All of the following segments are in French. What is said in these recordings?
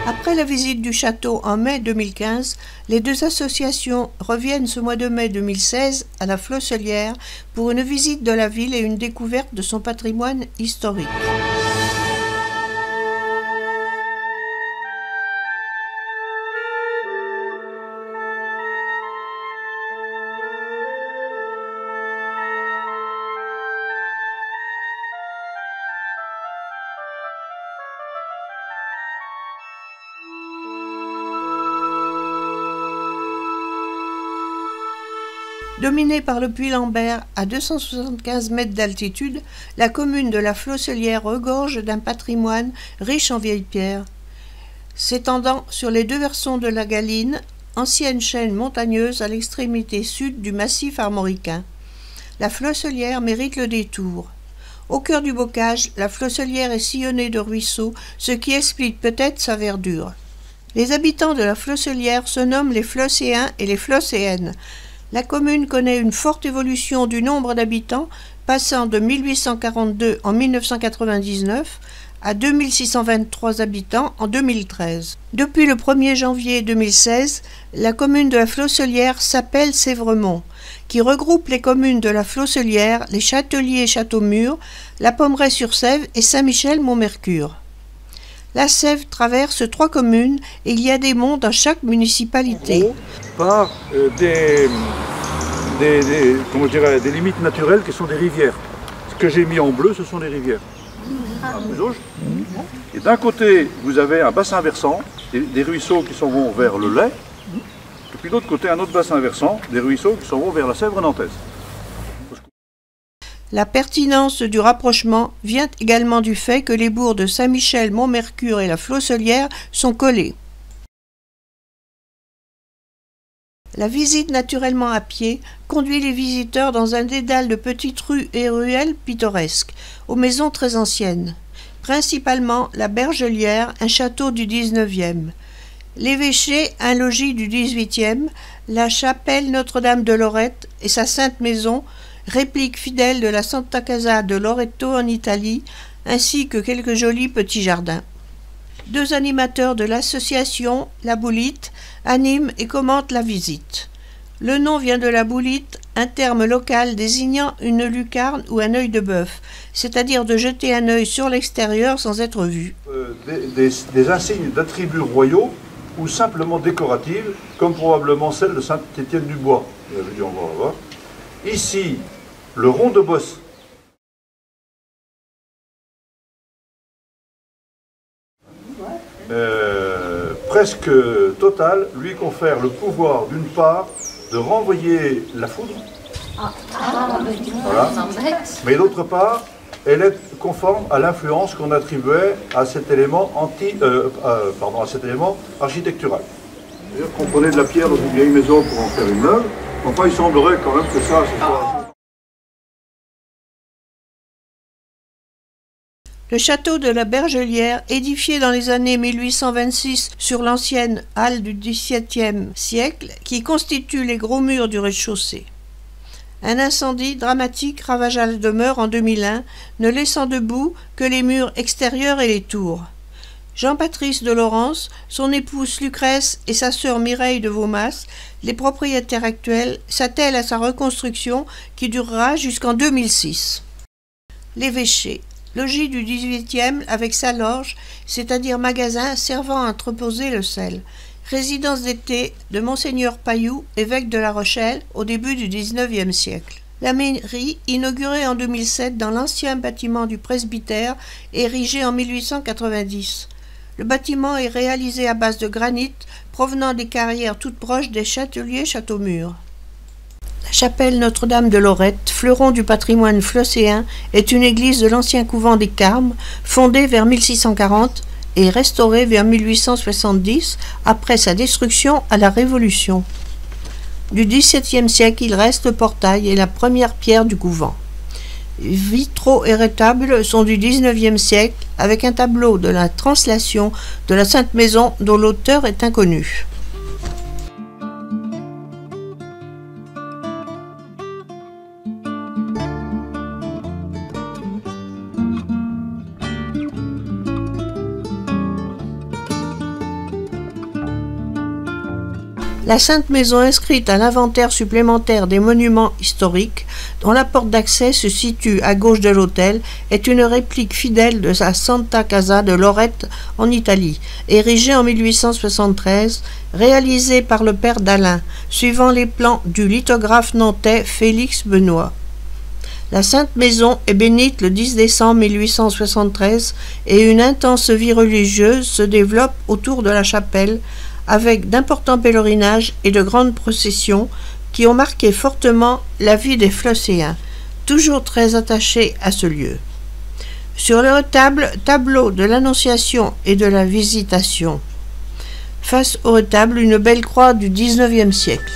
Après la visite du château en mai 2015, les deux associations reviennent ce mois de mai 2016 à la Flosselière pour une visite de la ville et une découverte de son patrimoine historique. Dominée par le puits Lambert à 275 mètres d'altitude, la commune de la Flosselière regorge d'un patrimoine riche en vieilles pierres. S'étendant sur les deux versants de la Galine, ancienne chaîne montagneuse à l'extrémité sud du massif armoricain. La Flosselière mérite le détour. Au cœur du bocage, la Flosselière est sillonnée de ruisseaux, ce qui explique peut-être sa verdure. Les habitants de la Flosselière se nomment les Flosséens et les Flosséennes. La commune connaît une forte évolution du nombre d'habitants, passant de 1842 en 1999 à 2623 habitants en 2013. Depuis le 1er janvier 2016, la commune de la Flosselière s'appelle Sévremont, qui regroupe les communes de la Flosselière, les Châteliers et Châteaumur, la Pommeraye-sur-Sèvre et Saint-Michel-Mont-Mercure. La Sèvre traverse 3 communes et il y a des monts dans chaque municipalité. Par des limites naturelles qui sont des rivières. Ce que j'ai mis en bleu, ce sont des rivières. Et d'un côté, vous avez un bassin versant, des ruisseaux qui s'en vont vers le Lay, et puis de l'autre côté, un autre bassin versant, des ruisseaux qui s'en vont vers la Sèvre nantaise. La pertinence du rapprochement vient également du fait que les bourgs de Saint-Michel, Mont-Mercure et la Flosselière sont collés. La visite naturellement à pied conduit les visiteurs dans un dédale de petites rues et ruelles pittoresques, aux maisons très anciennes. Principalement la Bergelière, un château du 19e, l'évêché, un logis du 18e, la chapelle Notre-Dame de Lorette et sa sainte maison, réplique fidèle de la Santa Casa de Loreto en Italie, ainsi que quelques jolis petits jardins. 2 animateurs de l'association La Boulite animent et commentent la visite. Le nom vient de la boulite, un terme local désignant une lucarne ou un œil de bœuf, c'est-à-dire de jeter un œil sur l'extérieur sans être vu. Des insignes d'attributs royaux ou simplement décoratives, comme probablement celle de Saint-Étienne-du-Bois. Ici, le rond de bosse. Presque total, lui confère le pouvoir d'une part de renvoyer la foudre, voilà. Mais d'autre part, elle est conforme à l'influence qu'on attribuait à cet élément, architectural. C'est-à-dire qu'on prenait de la pierre dans une vieille maison pour en faire une neuve, enfin il semblerait quand même que ça soit... Le château de la Bergelière, édifié dans les années 1826 sur l'ancienne halle du XVIIe siècle, qui constitue les gros murs du rez-de-chaussée. Un incendie dramatique ravagea la demeure en 2001, ne laissant debout que les murs extérieurs et les tours. Jean-Patrice de Laurence, son épouse Lucrèce et sa sœur Mireille de Vaumas, les propriétaires actuels, s'attellent à sa reconstruction qui durera jusqu'en 2006. L'évêché. Logis du 18e avec sa loge, c'est-à-dire magasin servant à entreposer le sel. Résidence d'été de Monseigneur Pailloux, évêque de La Rochelle, au début du 19e siècle. La mairie, inaugurée en 2007 dans l'ancien bâtiment du presbytère, érigé en 1890. Le bâtiment est réalisé à base de granit provenant des carrières toutes proches des Châteliers Châteaumur. La chapelle Notre-Dame de Lorette, fleuron du patrimoine flosséen, est une église de l'ancien couvent des Carmes, fondée vers 1640, et restauré vers 1870 après sa destruction à la Révolution. Du XVIIe siècle, il reste le portail et la première pierre du couvent. Vitraux et rétables sont du XIXe siècle avec un tableau de la translation de la Sainte Maison dont l'auteur est inconnu. La Sainte Maison inscrite à l'inventaire supplémentaire des monuments historiques, dont la porte d'accès se situe à gauche de l'autel, est une réplique fidèle de la Santa Casa de Lorette en Italie, érigée en 1873, réalisée par le père d'Alain, suivant les plans du lithographe nantais Félix Benoît. La Sainte Maison est bénite le 10 décembre 1873 et une intense vie religieuse se développe autour de la chapelle, avec d'importants pèlerinages et de grandes processions qui ont marqué fortement la vie des Flosséens, toujours très attachés à ce lieu. Sur le retable, tableau de l'Annonciation et de la Visitation. Face au retable, une belle croix du XIXe siècle.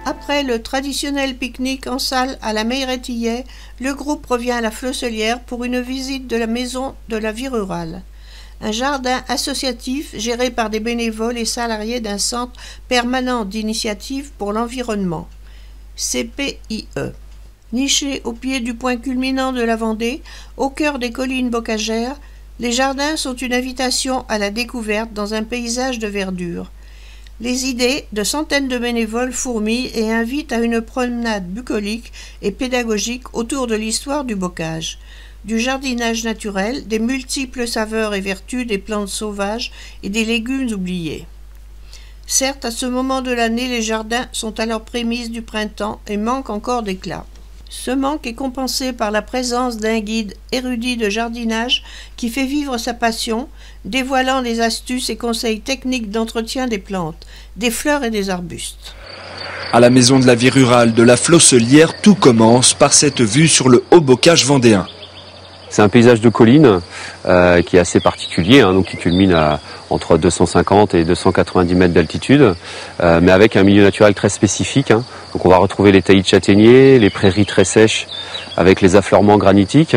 Après le traditionnel pique-nique en salle à la Meilleretillet, le groupe revient à la Flosselière pour une visite de la maison de la vie rurale. Un jardin associatif géré par des bénévoles et salariés d'un centre permanent d'initiative pour l'environnement, CPIE. Niché au pied du point culminant de la Vendée, au cœur des collines bocagères, les jardins sont une invitation à la découverte dans un paysage de verdure. Les idées de centaines de bénévoles fourmillent et invitent à une promenade bucolique et pédagogique autour de l'histoire du bocage, du jardinage naturel, des multiples saveurs et vertus des plantes sauvages et des légumes oubliés. Certes, à ce moment de l'année, les jardins sont à leurs prémices du printemps et manquent encore d'éclat. Ce manque est compensé par la présence d'un guide érudit de jardinage qui fait vivre sa passion, dévoilant les astuces et conseils techniques d'entretien des plantes, des fleurs et des arbustes. À la maison de la vie rurale de la Flosselière, tout commence par cette vue sur le haut bocage vendéen. C'est un paysage de collines qui est assez particulier, donc qui culmine à entre 250 et 290 mètres d'altitude, mais avec un milieu naturel très spécifique. Donc on va retrouver les taillis de châtaigniers, les prairies très sèches avec les affleurements granitiques,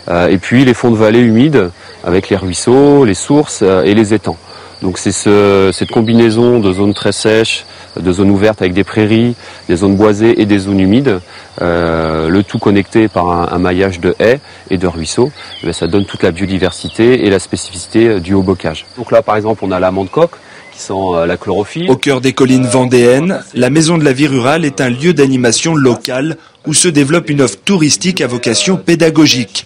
et puis les fonds de vallée humides avec les ruisseaux, les sources et les étangs. Donc c'est cette combinaison de zones très sèches, de zones ouvertes avec des prairies, des zones boisées et des zones humides, le tout connecté par un maillage de haies et de ruisseaux, ça donne toute la biodiversité et la spécificité du haut-bocage. Donc là par exemple on a l'amande coque qui sent la chlorophylle. Au cœur des collines vendéennes, la Maison de la Vie Rurale est un lieu d'animation locale où se développe une offre touristique à vocation pédagogique.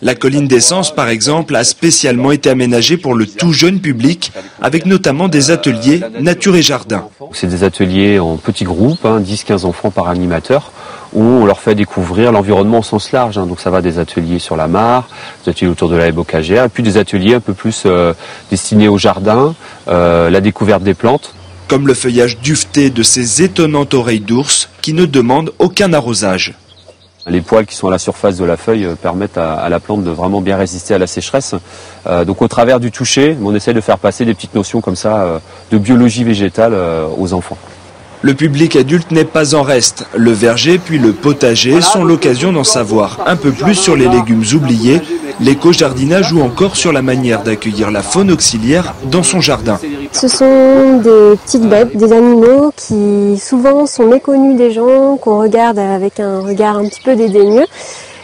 La colline d'Essence, par exemple, a spécialement été aménagée pour le tout jeune public, avec notamment des ateliers nature et jardin. C'est des ateliers en petits groupes, 10-15 enfants par animateur, où on leur fait découvrir l'environnement au sens large. Donc ça va des ateliers sur la mare, des ateliers autour de la haie bocagère, et puis des ateliers un peu plus destinés au jardin, la découverte des plantes. Comme le feuillage duveté de ces étonnantes oreilles d'ours qui ne demandent aucun arrosage. Les poils qui sont à la surface de la feuille permettent à la plante de vraiment bien résister à la sécheresse. Donc au travers du toucher, on essaie de faire passer des petites notions comme ça de biologie végétale aux enfants. Le public adulte n'est pas en reste. Le verger puis le potager sont l'occasion d'en savoir un peu plus sur les légumes oubliés, l'éco-jardinage ou encore sur la manière d'accueillir la faune auxiliaire dans son jardin. Ce sont des petites bêtes, des animaux qui souvent sont méconnus des gens, qu'on regarde avec un regard un petit peu dédaigneux.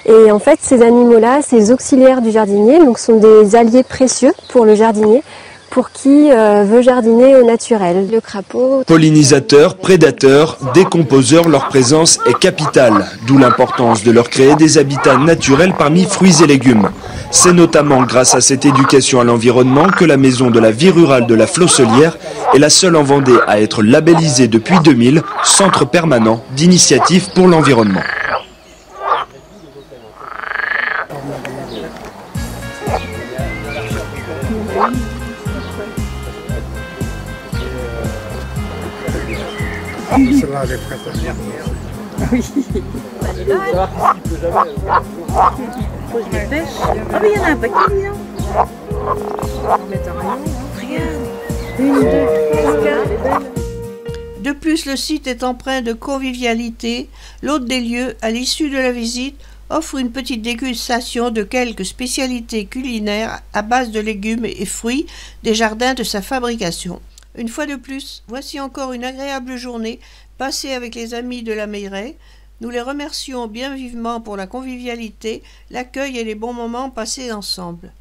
Et en fait, ces animaux-là, ces auxiliaires du jardinier, donc sont des alliés précieux pour le jardinier, pour qui veut jardiner au naturel. Le crapaud. Pollinisateurs, prédateurs, décomposeurs, leur présence est capitale, d'où l'importance de leur créer des habitats naturels parmi fruits et légumes. C'est notamment grâce à cette éducation à l'environnement que la Maison de la Vie Rurale de la Flosselière est la seule en Vendée à être labellisée depuis 2000, centre permanent d'initiative pour l'environnement. Cela les prêtres. Oui. Faut que je les pêche. Ah mais il y en a un paquet, hein. Regarde. 1, 2, 3, 4. De plus, le site est empreint de convivialité. L'hôte des lieux, à l'issue de la visite, offre une petite dégustation de quelques spécialités culinaires à base de légumes et fruits des jardins de sa fabrication. Une fois de plus, voici encore une agréable journée passée avec les amis de la Meilleraye. Nous les remercions bien vivement pour la convivialité, l'accueil et les bons moments passés ensemble.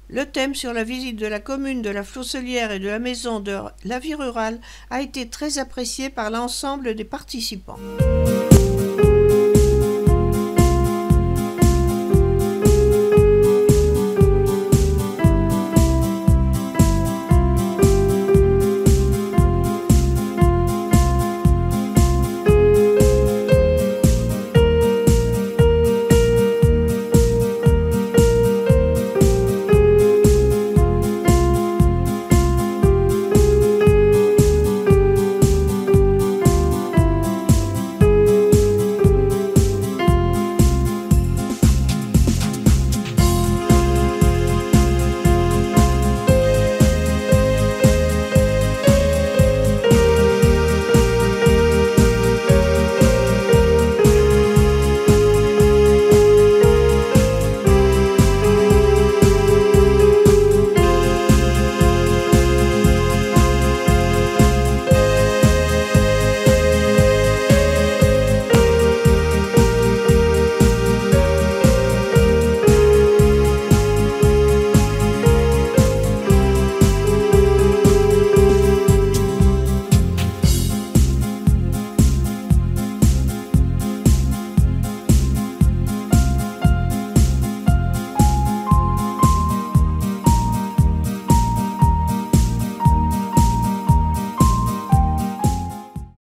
Le thème sur la visite de la commune de la Flosselière et de la Maison de la Vie Rurale a été très apprécié par l'ensemble des participants.